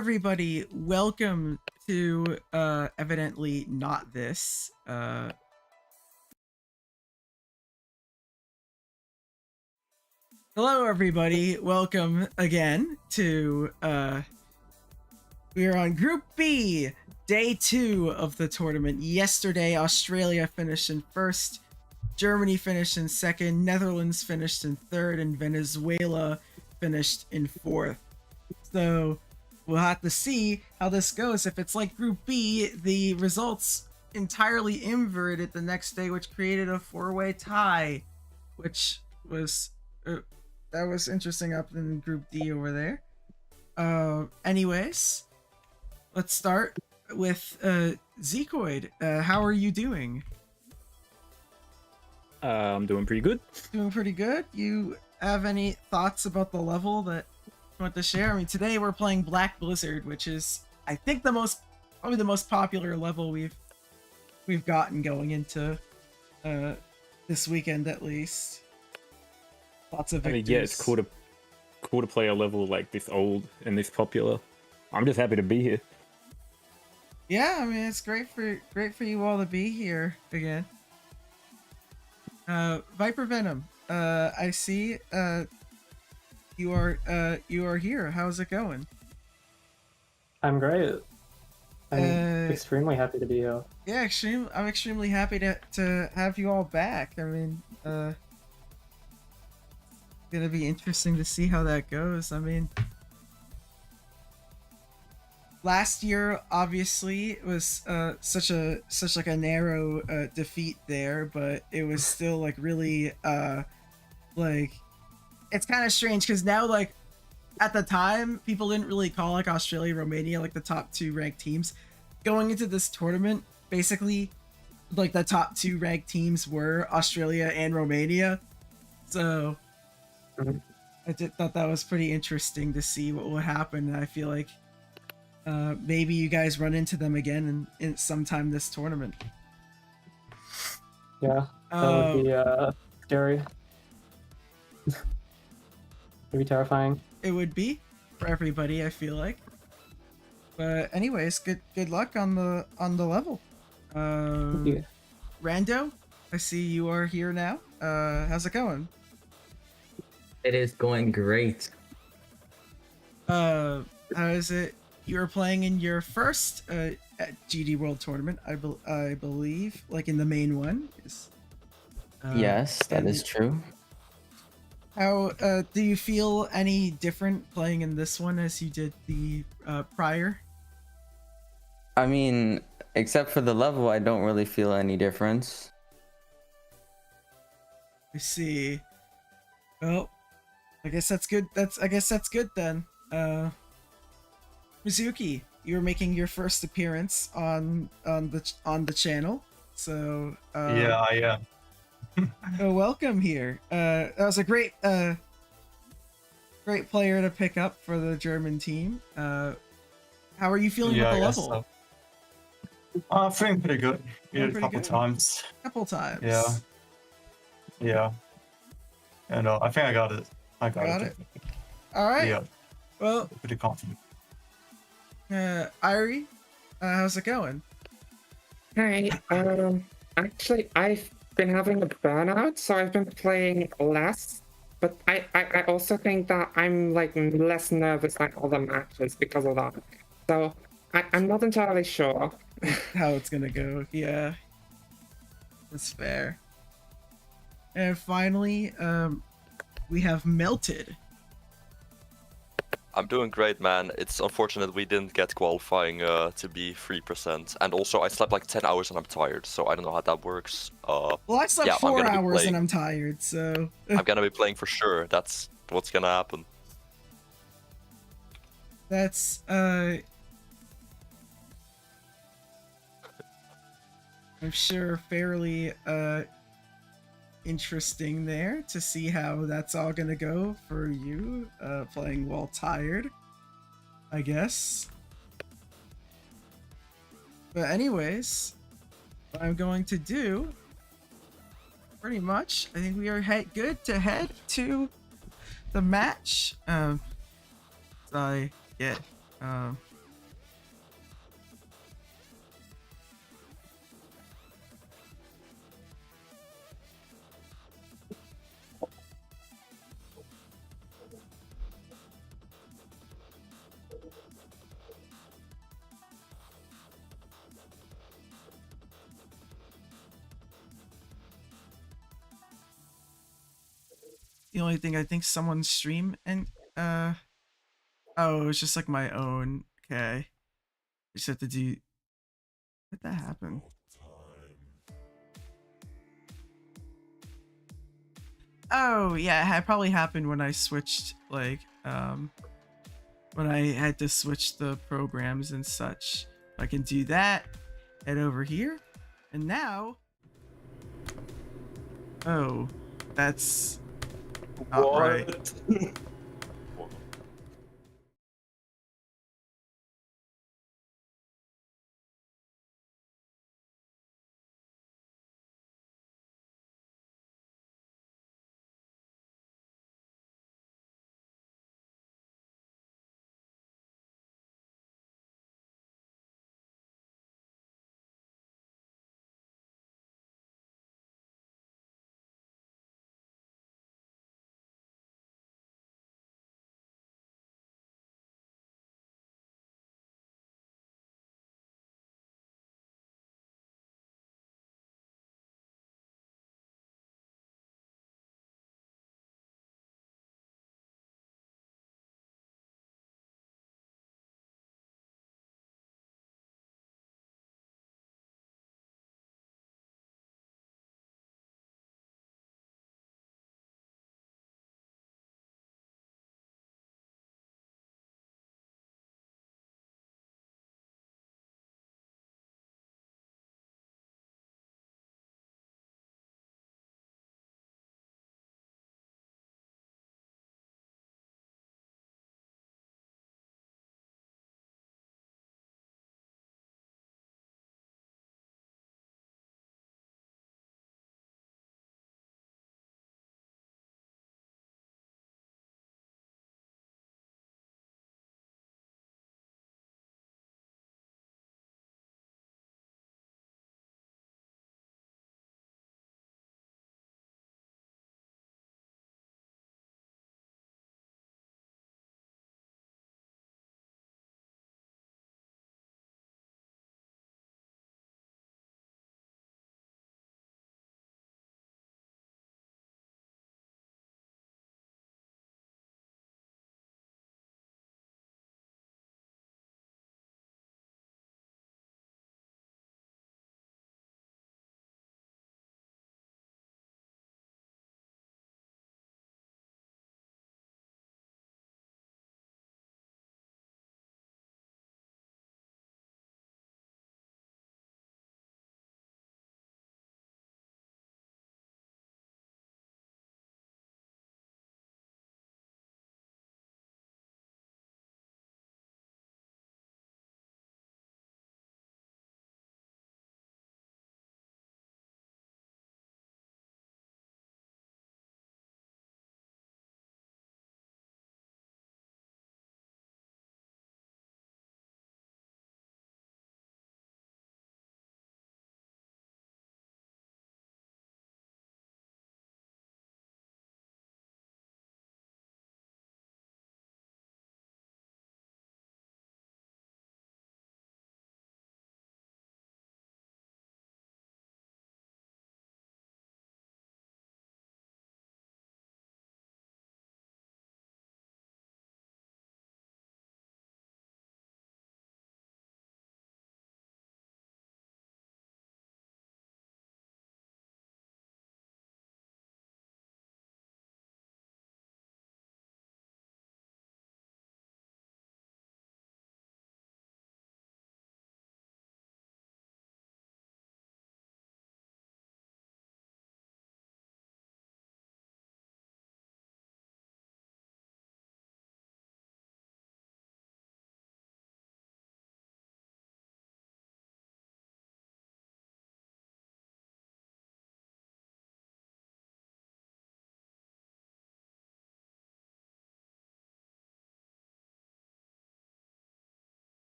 everybody, welcome to evidently not this. Hello everybody, welcome again to we are on Group B, day 2 of the tournament. Yesterday, Australia finished in first, Germany finished in second, Netherlands finished in third, and Venezuela finished in fourth. So we'll have to see how this goes. If it's like Group B, the results entirely inverted the next day, which created a 4-way tie, which was that was interesting up in Group D over there. Anyways, let's start with Zekoid. How are you doing? I'm doing pretty good. Doing pretty good. You have any thoughts about the level that you want to share? I mean, today we're playing Black Blizzard, which is, I think, probably the most popular level we've gotten going into this weekend, at least. Lots of victors. I mean, yeah, it's cool to play a level like this old and this popular. I'm just happy to be here. Yeah, I mean, it's great for you all to be here again. Viper Venom, I see you are here. How's it going? I'm great. I'm extremely happy to be here. Yeah, I'm extremely happy to have you all back. I mean, gonna be interesting to see how that goes. I mean, last year obviously was such a narrow defeat there, but it was still like really like, it's kind of strange because now, like, at the time people didn't really call like Australia, Romania like the top 2 ranked teams. Going into this tournament, basically like the top 2 ranked teams were Australia and Romania, so I thought that was pretty interesting to see what will happen. I feel like maybe you guys run into them again in sometime this tournament. Yeah, that would be scary. Maybe terrifying. It would be for everybody, I feel like. But anyways, good luck on the level. Yeah. Rando, I see you are here now. How's it going? It is going great. How is it? You were playing in your first GD World Tournament, I believe, like in the main one. Yes, that is true. How do you feel any different playing in this one as you did the prior? I mean, except for the level, I don't really feel any difference. I see. Well, I guess that's good. I guess that's good then. Mizuki, you're making your first appearance on the channel, so yeah, I am. welcome here. That was a great player to pick up for the German team. How are you feeling with the level? So. I'm feeling pretty good. Feeling Did it a pretty couple good? times. Couple times. Yeah. And I think I got it. Got it. All right. Yeah. Well, Pretty confident. Irie, how's it going? Hi, actually, I've been having a burnout, so I've been playing less, but I also think that I'm, like, less nervous like all the matches because of that. So, I'm not entirely sure. How it's gonna go. Yeah. That's fair. And finally, we have Melted. I'm doing great, man. It's unfortunate we didn't get qualifying to be 3%. And also, I slept like 10 hours and I'm tired, so I don't know how that works. Well, I slept yeah, 4 hours playing. and I'm tired, so... I'm gonna be playing for sure. That's what's gonna happen. That's, I'm sure fairly, interesting there to see how that's all gonna go for you, playing while tired, I guess. But anyways, what I'm going to do, pretty much, I think we are good to head to the match. I get the only thing. I think someone's stream and oh, it's just like my own. Okay, I just have to do. What that happen? Oh yeah, it probably happened when I switched like when I had to switch the programs and such. I can do that. Head over here, and now. Oh, that's not right.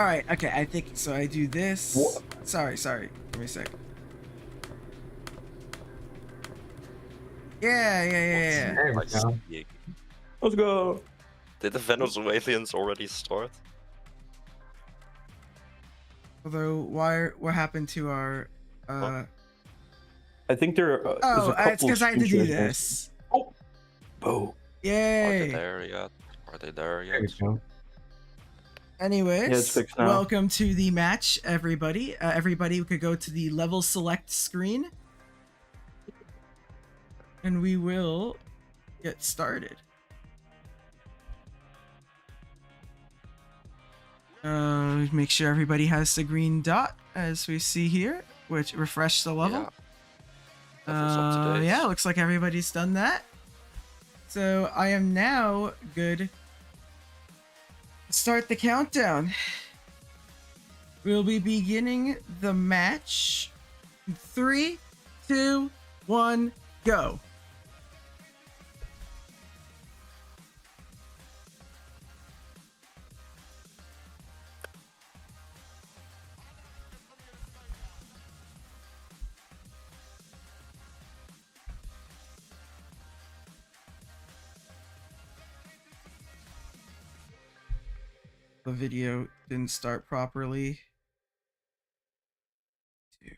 All right. Okay. I think so. I do this. What? Sorry. Give me a sec. Yeah. There we go. Let's go. Did the Venezuelans already start? Although, what happened to our? I think there. Oh, it's because I had to do this. Oh. Are Yay! they there yet? Are they there There yet? we go. Anyways, Yeah, it's fixed now. welcome to the match, everybody. Everybody could go to the level select screen, and we will get started. Make sure everybody has the green dot as we see here, which refresh the level. Yeah. Level's up to date. Yeah, looks like everybody's done that. So I am now good. Start the countdown. We'll be beginning the match. 3, 2, 1, go. The video didn't start properly. Dude.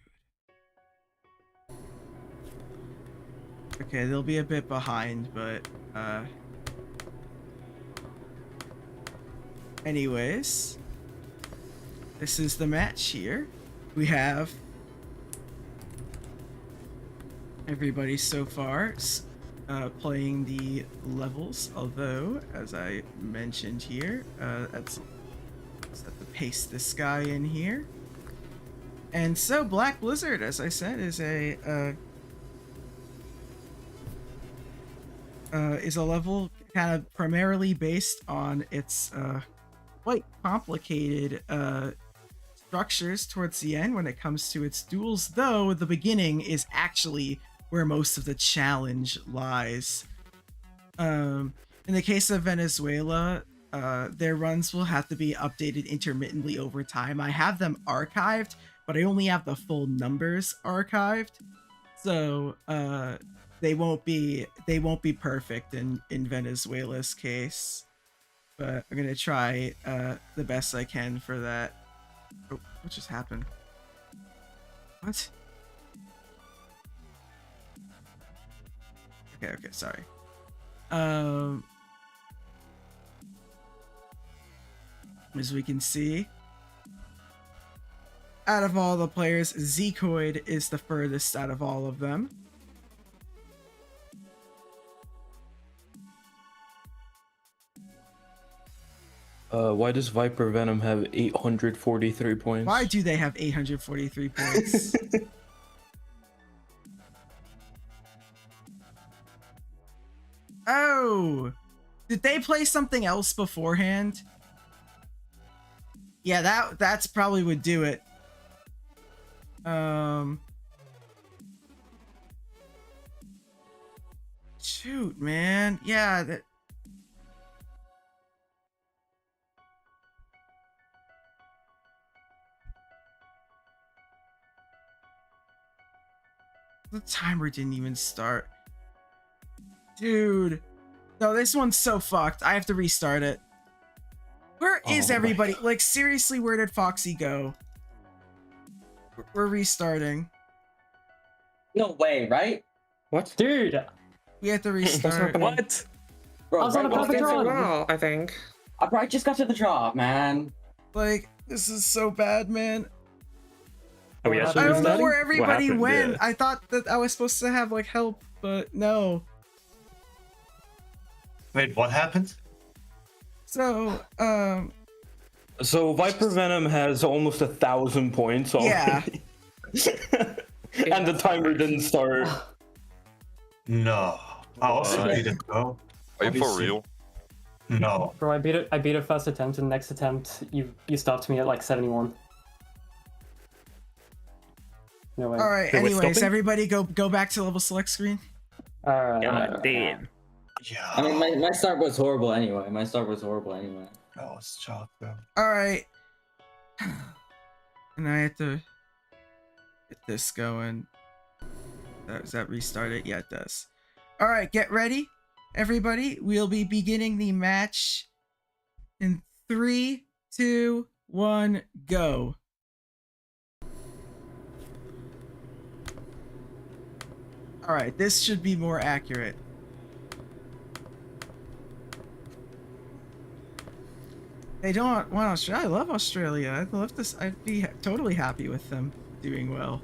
Okay, they'll be a bit behind, but anyways, this is the match here. We have everybody so far playing the levels, although, as I mentioned here, let's have to paste this guy in here. And so Black Blizzard, as I said, is a level kind of primarily based on its quite complicated structures towards the end when it comes to its duels, though the beginning is actually where most of the challenge lies. In the case of Venezuela, their runs will have to be updated intermittently over time. I have them archived, but I only have the full numbers archived, so they won't be perfect in Venezuela's case. But I'm gonna try the best I can for that. Oh, what just happened? What? Okay, sorry. As we can see, out of all the players, Zekoid is the furthest out of all of them. Why does Viper Venom have 843 points? Why do they have 843 points? Oh! Did they play something else beforehand? Yeah, that's probably would do it. Shoot, man. Yeah, that. The timer didn't even start. Dude. No, this one's so fucked. I have to restart it. Where is everybody? Like, seriously, where did Foxy go? We're restarting. No way, right? What? Dude, We have to restart. What? Bro, I was on a right, perfect It's run. well, I think. I just got to the drop, man. Like, this is so bad, man. Are we actually I don't know restarting? where What everybody happened? went. Yeah. I thought that I was supposed to have, like, help, but no. Wait, what happened? So, So Viper Venom has almost 1,000 points already. yeah. And the timer didn't start. No. I also beat it though. Are you for Obviously. real? No. Bro, I beat it first attempt, and next attempt you stopped me at like 71. No way. All right. Wait, we're Anyways, stopping? everybody go back to level select screen. God damn. Yeah. I mean, my start was horrible anyway. No, it's chalk though. All right. And I have to get this going. Does that restart it? Yeah, it does. All right, get ready, everybody. We'll be beginning the match in 3, 2, 1, go. All right, this should be more accurate. They don't want Australia. I love Australia. I'd love this. I'd be totally happy with them doing well.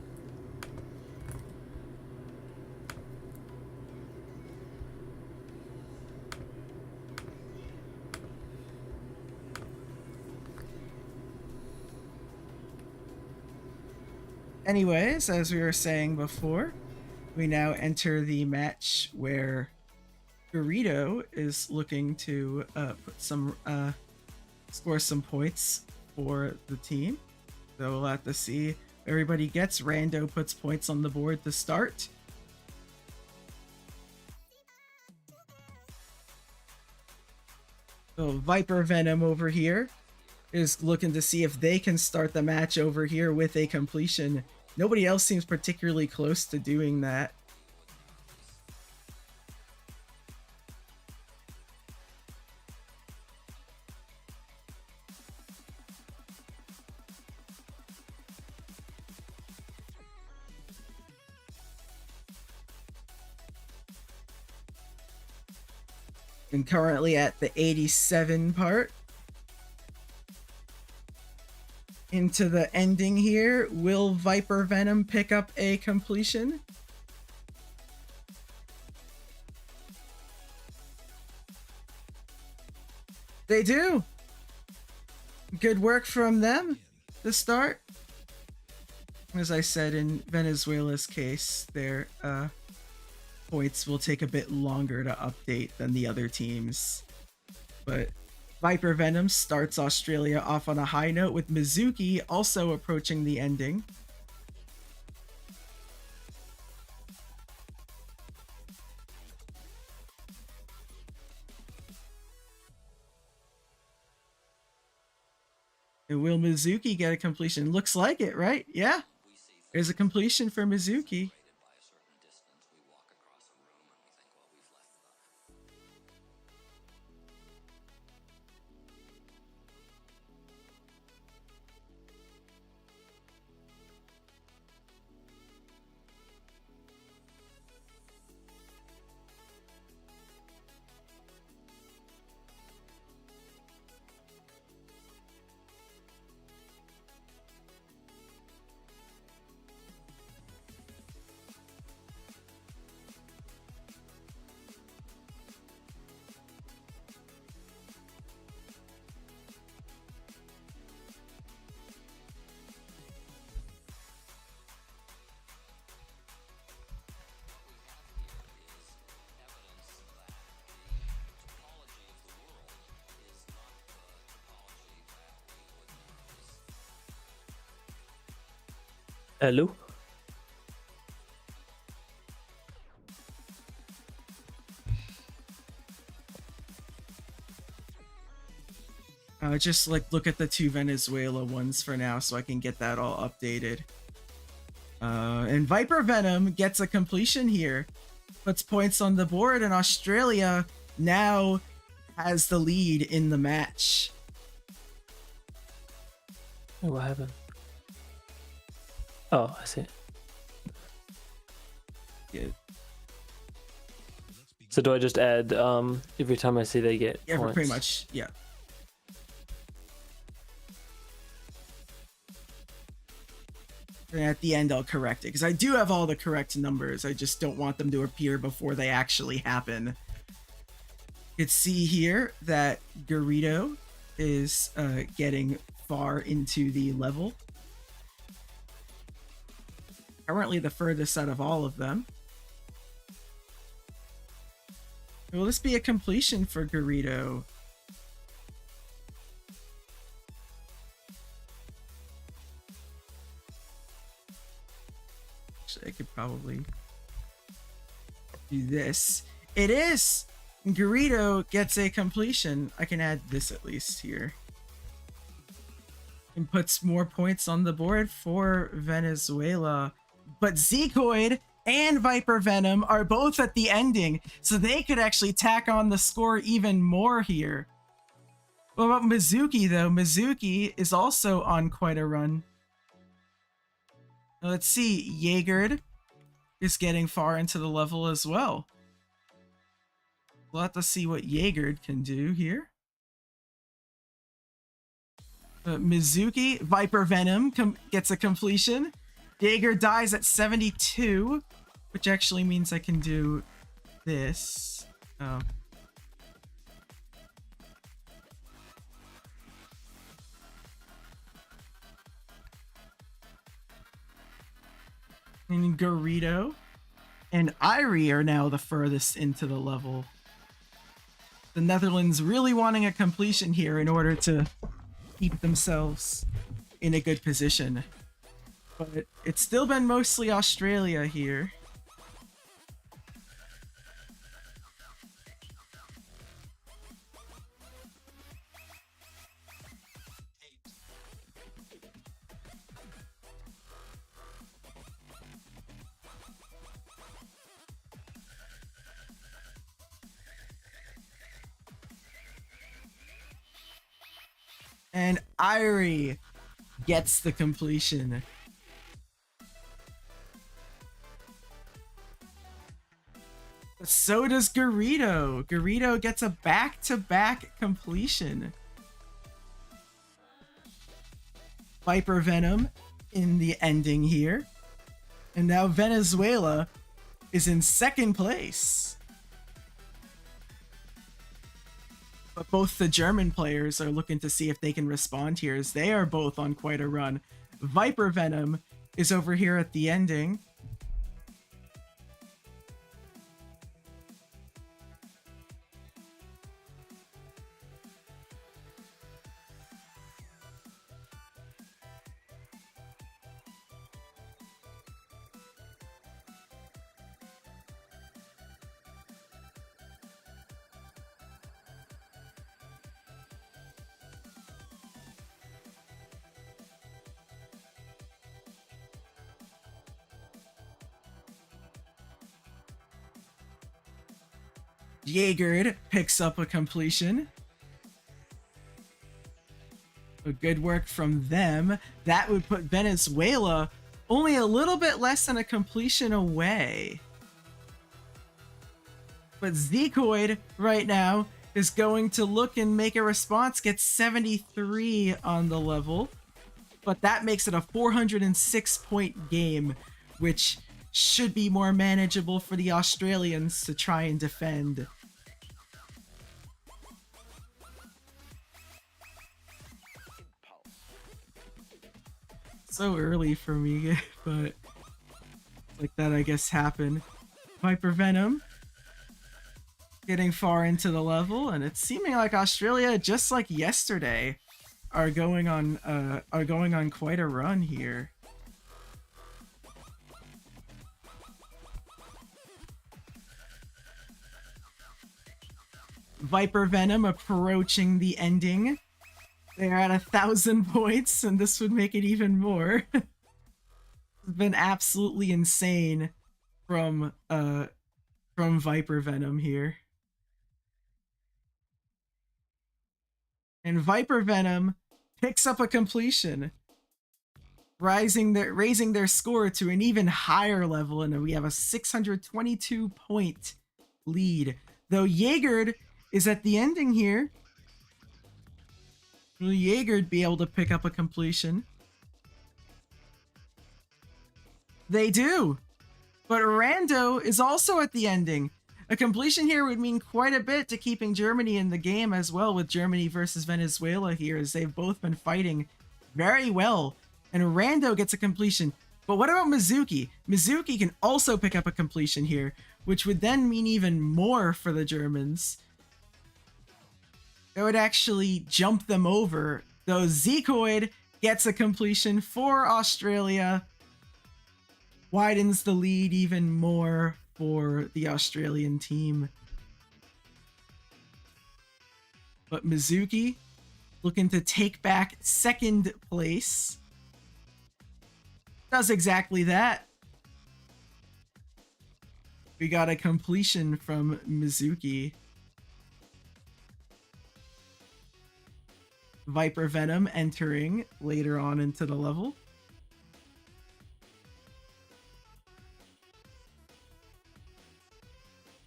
Anyways, as we were saying before, we now enter the match where Dorito is looking to put some score some points for the team. So we'll have to see if everybody gets. Rando puts points on the board to start. So Viper Venom over here is looking to see if they can start the match over here with a completion. Nobody else seems particularly close to doing that. And currently at the 87 part. Into the ending here. Will Viper Venom pick up a completion? They do. Good work from them to start. As I said, in Venezuela's case, their points will take a bit longer to update than the other teams. But Viper Venom starts Australia off on a high note, with Mizuki also approaching the ending. And will Mizuki get a completion? Looks like it, right? Yeah. There's a completion for Mizuki. Hello? Just like look at the two Venezuela ones for now so I can get that all updated. And Viper Venom gets a completion here. Puts points on the board, and Australia now has the lead in the match. Oh, what happened? Oh, I see. Yeah, So do I just add every time I see they get yeah, points? pretty much, yeah. And at the end, I'll correct it, because I do have all the correct numbers. I just don't want them to appear before they actually happen. You can see here that Garrido is getting far into the level. Currently the furthest out of all of them. Will this be a completion for Garrido? Actually, I could probably do this. It is! Garrido gets a completion. I can add this at least here. and puts more points on the board for Venezuela. But Zekoid and Viper Venom are both at the ending, so they could actually tack on the score even more here. What about Mizuki, though? Mizuki is also on quite a run. Now, let's see. Jaeger is getting far into the level as well. We'll have to see what Jaeger can do here. Mizuki, Viper Venom gets a completion. Jaeger dies at 72, which actually means I can do this. Oh. And Garrido and Irie are now the furthest into the level. The Netherlands really wanting a completion here in order to keep themselves in a good position. But it's still been mostly Australia here. And Irie gets the completion. So does Garrido. Garrido gets a back-to-back completion. Viper Venom in the ending here. And now Venezuela is in second place. But both the German players are looking to see if they can respond here, as they are both on quite a run. Viper Venom is over here at the ending. Jaeger picks up a completion. A good work from them. That would put Venezuela only a little bit less than a completion away. But Zekoid right now is going to look and make a response, gets 73 on the level. But that makes it a 406-point game, which should be more manageable for the Australians to try and defend. So early for me, but like that I guess happened. Viper Venom getting far into the level, and it's seeming like Australia, just like yesterday, are going on quite a run here. Viper Venom approaching the ending. They're at 1,000 points, and this would make it even more. It's been absolutely insane from Viper Venom here. And Viper Venom picks up a completion, raising their score to an even higher level, and we have a 622 point lead. Though Jaeger is at the ending here. Will Jaeger be able to pick up a completion? They do! But Rando is also at the ending. A completion here would mean quite a bit to keeping Germany in the game as well, with Germany versus Venezuela here, as they've both been fighting very well. And Rando gets a completion. But what about Mizuki? Mizuki can also pick up a completion here, which would then mean even more for the Germans. It would actually jump them over, though Zekoid gets a completion for Australia. Widens the lead even more for the Australian team. But Mizuki looking to take back second place. Does exactly that. We got a completion from Mizuki. Viper Venom entering later on into the level.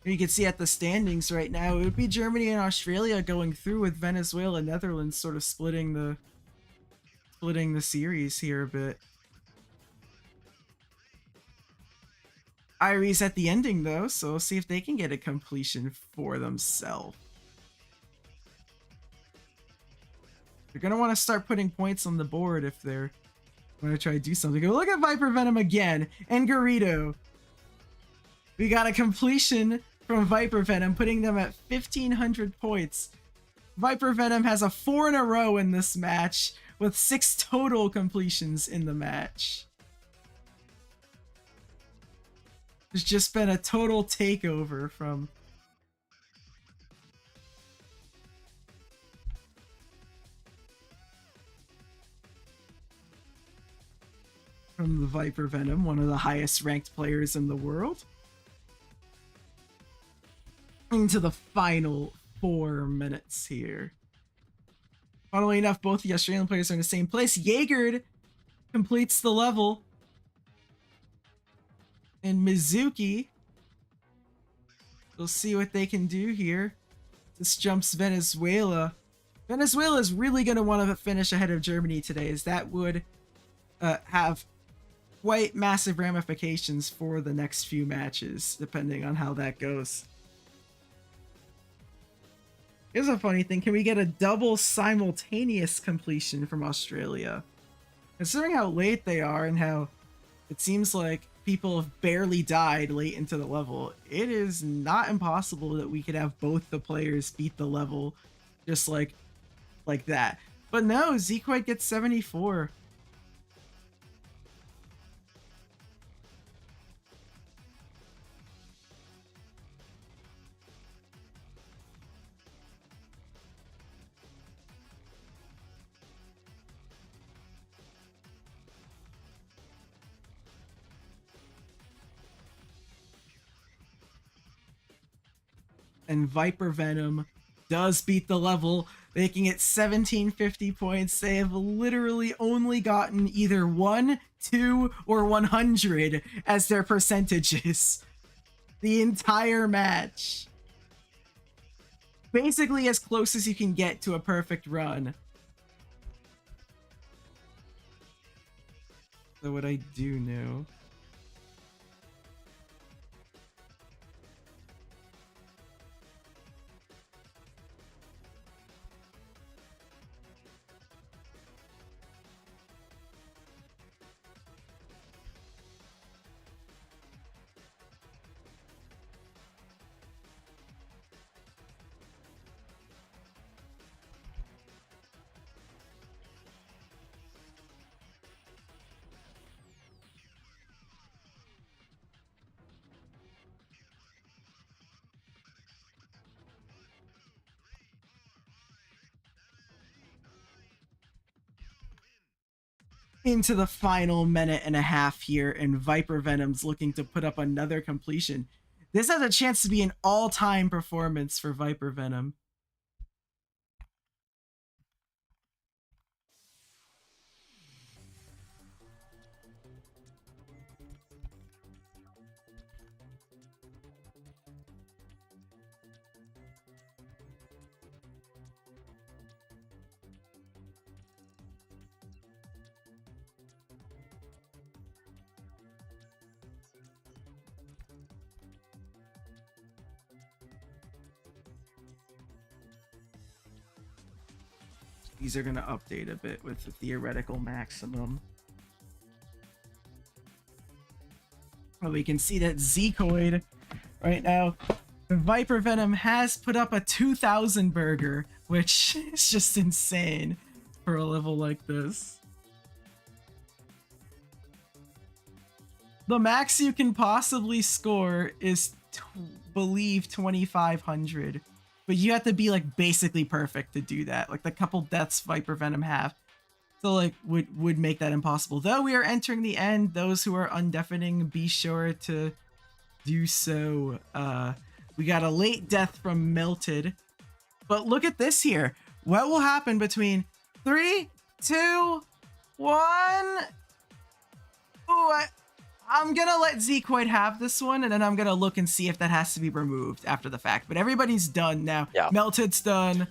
You can see at the standings right now, it would be Germany and Australia going through, with Venezuela and Netherlands sort of splitting the series here a bit. Irie's at the ending though, so we'll see if they can get a completion for themselves. They're gonna want to start putting points on the board if they're gonna try to do something. Look at Viper Venom again and Garrido. We got a completion from Viper Venom, putting them at 1,500 points. Viper Venom has a 4 in a row in this match, with 6 total completions in the match. There's just been a total takeover from the Viper Venom, one of the highest ranked players in the world. Into the final 4 minutes here. Funnily enough, both the Australian players are in the same place. Jaeger completes the level. And Mizuki, we'll see what they can do here. This jumps Venezuela. Venezuela is really going to want to finish ahead of Germany today, as that would have quite massive ramifications for the next few matches, depending on how that goes. Here's a funny thing. Can we get a double simultaneous completion from Australia? Considering how late they are and how it seems like people have barely died late into the level, it is not impossible that we could have both the players beat the level just like that. But no, Zequite gets 74. And Viper Venom does beat the level, making it 1750 points. They have literally only gotten either 1, 2, or 100 as their percentages the entire match. Basically as close as you can get to a perfect run. So what I do know... into the final minute and a half here, and Viper Venom's looking to put up another completion. This has a chance to be an all-time performance for Viper Venom. These are going to update a bit with the theoretical maximum. Well, we can see that Zecoid right now, Viper Venom has put up a 2,000 burger, which is just insane for a level like this. The max you can possibly score is, believe, 2,500. but you have to be like basically perfect to do that. Like the couple deaths Viper Venom have, so like would make that impossible. Though we are entering the end, those who are undeafening, be sure to do so. We got a late death from Melted, but look at this here. What will happen between 3, 2, 1? Ooh, I'm gonna let Zekoid have this one, and then I'm gonna look and see if that has to be removed after the fact. But everybody's done now. Yeah. Melted's done.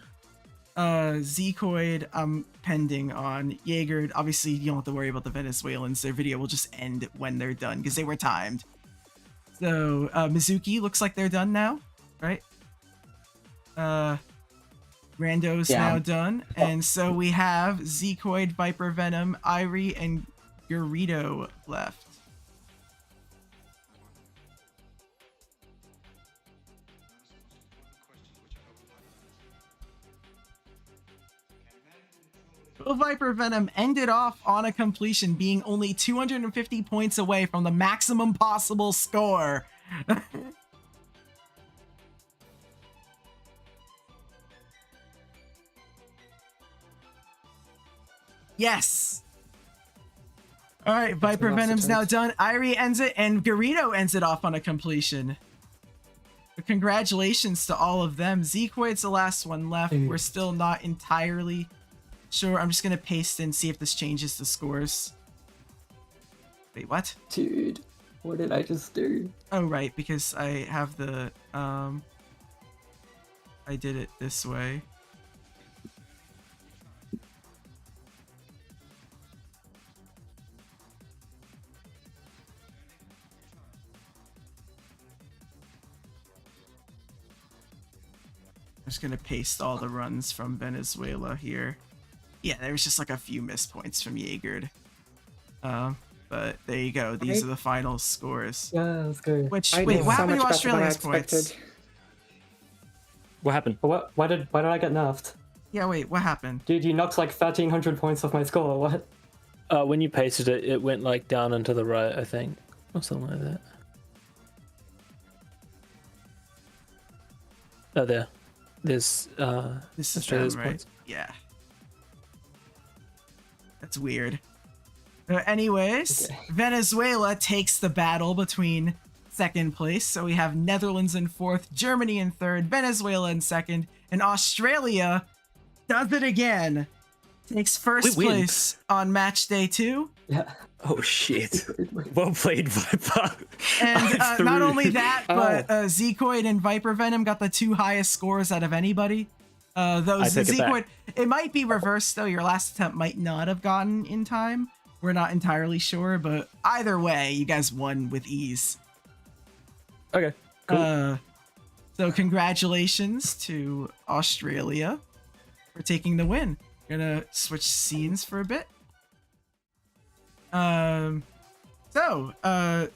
Zekoid, I'm pending on. Jaeger, obviously you don't have to worry about the Venezuelans. Their video will just end when they're done because they were timed. So Mizuki looks like they're done now, right? Rando's now done, and so we have Zekoid, Viper Venom, Irie, and Garrido left. Viper Venom ended off on a completion, being only 250 points away from the maximum possible score. Yes. All right, Viper Venom's now done. Irie ends it, and Garrido ends it off on a completion. But congratulations to all of them. Zekoid's the last one left. We're still not entirely sure. I'm just gonna paste in, see if this changes the scores. Wait, what? Dude, what did I just do? Oh, right, because I have the, I did it this way. I'm just gonna paste all the runs from Venezuela here. Yeah, there was just like a few missed points from Jaeger. But there you go. These are the final scores. Yeah, that's good. Which, I wait, did what so happened to much better than I Australia's points? expected. What happened? Why did I get nerfed? Yeah, wait, what happened? Dude, you knocked like 1,300 points off my score. What? When you pasted it, it went like down and to the right, I think, or something like that. Oh, there. There's This is Australia's them, right? points. Yeah. That's weird. Anyways, Okay. Venezuela takes the battle between second place. So we have Netherlands in fourth, Germany in third, Venezuela in second, and Australia does it again. Takes first We win. place on match day 2. Yeah. Oh shit! Well played, Viper. And I not threw- only that, but Zekoid and Viper Venom got the 2 highest scores out of anybody. Those I take it back. Zekoid, it might be reversed though. Your last attempt might not have gotten in time. We're not entirely sure, but either way, you guys won with ease. Okay. Cool. So congratulations to Australia for taking the win. Gonna switch scenes for a bit.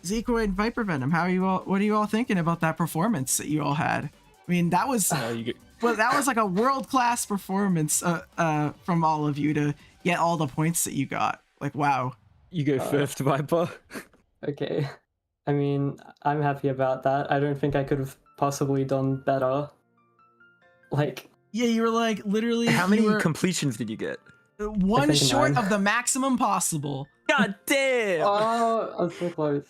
Zekoid and Viper Venom, how are you all? What are you all thinking about that performance that you all had? I mean, that was You get, well, that was like a world-class performance from all of you to get all the points that you got. Like, wow. you go first, Viper. Okay. I mean, I'm happy about that. I don't think I could have possibly done better. Like, Yeah, you were like literally How you many were completions did you get? one think short 9. of the maximum possible. God damn! oh, I'm so close.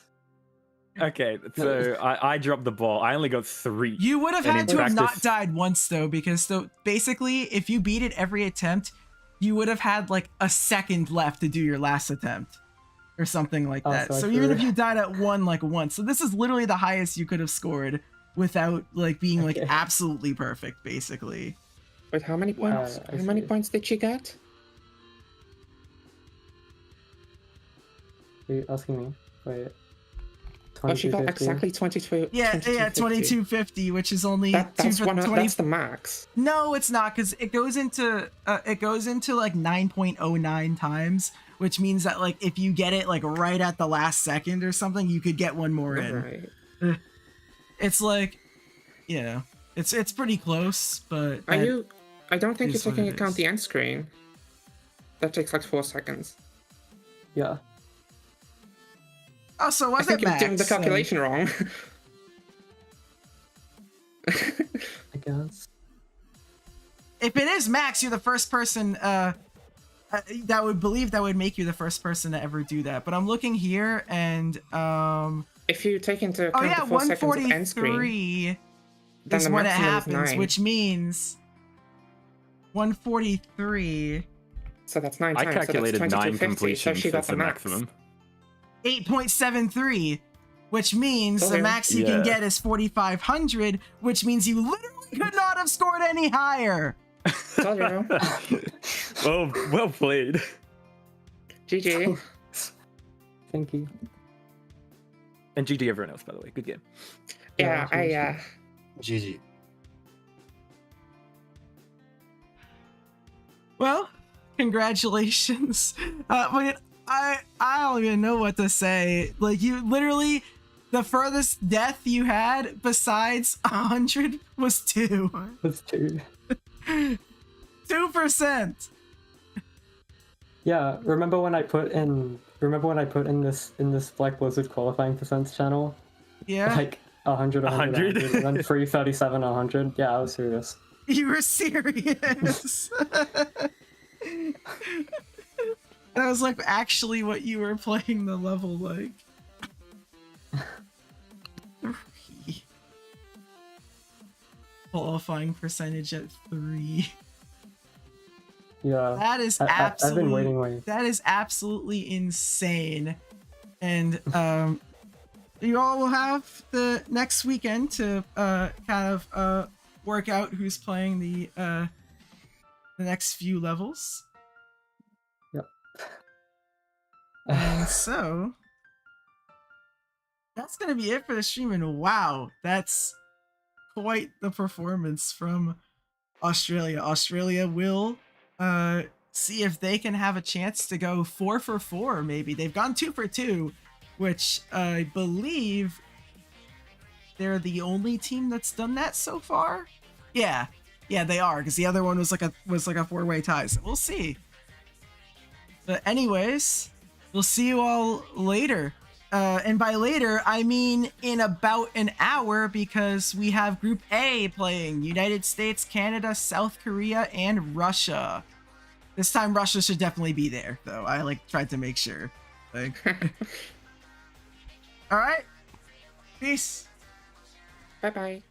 Okay, so I dropped the ball. I only got 3. You would have And had in to have not practice- died once though, because so basically, if you beat it every attempt, you would have had like a second left to do your last attempt, or something like Oh, that. so So true. even if you died at one like once, so this is literally the highest you could have scored without like being like Okay. absolutely perfect, basically. Wait, how many points? I How many see. points did she get? Are you asking me? Wait. Oh, she got 2250? exactly 22. Yeah, 2250. 2250, which is only That's two, one. 20. That's the max. No, it's not, because it goes into like 9.09 times, which means that like if you get it like right at the last second or something, you could get one more in. Right. It's like, yeah, it's pretty close, but Are that- you? I don't think you're is what taking it account is. the end screen. That takes like 4 seconds. Yeah. Oh, so I was think it you're Max? doing the calculation wrong. I guess. if it is max, you're the first person that would make you the first person to ever do that. But I'm looking here, and if you take into account the 4 seconds of end screen, 143 then is the when it maximum is happens, 9. which means 143. So that's 9 I times. calculated so that's 9 2250, so completions she got as the the max. maximum. 8.73, which means the Okay. max you can Yeah. get is 4,500, which means you literally could not have scored any higher. Told you. Well played. GG. Thank you. And GG everyone else, by the way. Good game. Yeah, GG. Well, congratulations. But I don't even know what to say. Like, you literally, the furthest death you had besides 100 was 2. That's 2. 2%. Yeah, remember when I put in this Black Blizzard qualifying percents channel? Yeah, Like 100, 100, 100, and then 337, 100. Yeah, I was serious. you were serious. That was like actually what you were playing the level like. 3. Qualifying percentage at 3. Yeah. That is I've been waiting way. That is absolutely insane. And you all will have the next weekend to kind of work out who's playing the next few levels. Yep. And so that's gonna be it for the stream. And wow, that's quite the performance from Australia. Australia will see if they can have a chance to go 4 for 4. Maybe they've gone 2 for 2, which I believe they're the only team that's done that so far. Yeah, they are, because the other one was like a 4-way tie. So we'll see. But anyways, we'll see you all later. And by later, I mean in about an hour, because we have Group A playing United States, Canada, South Korea, and Russia. This time, Russia should definitely be there, though. I tried to make sure. All right. Peace. Bye bye.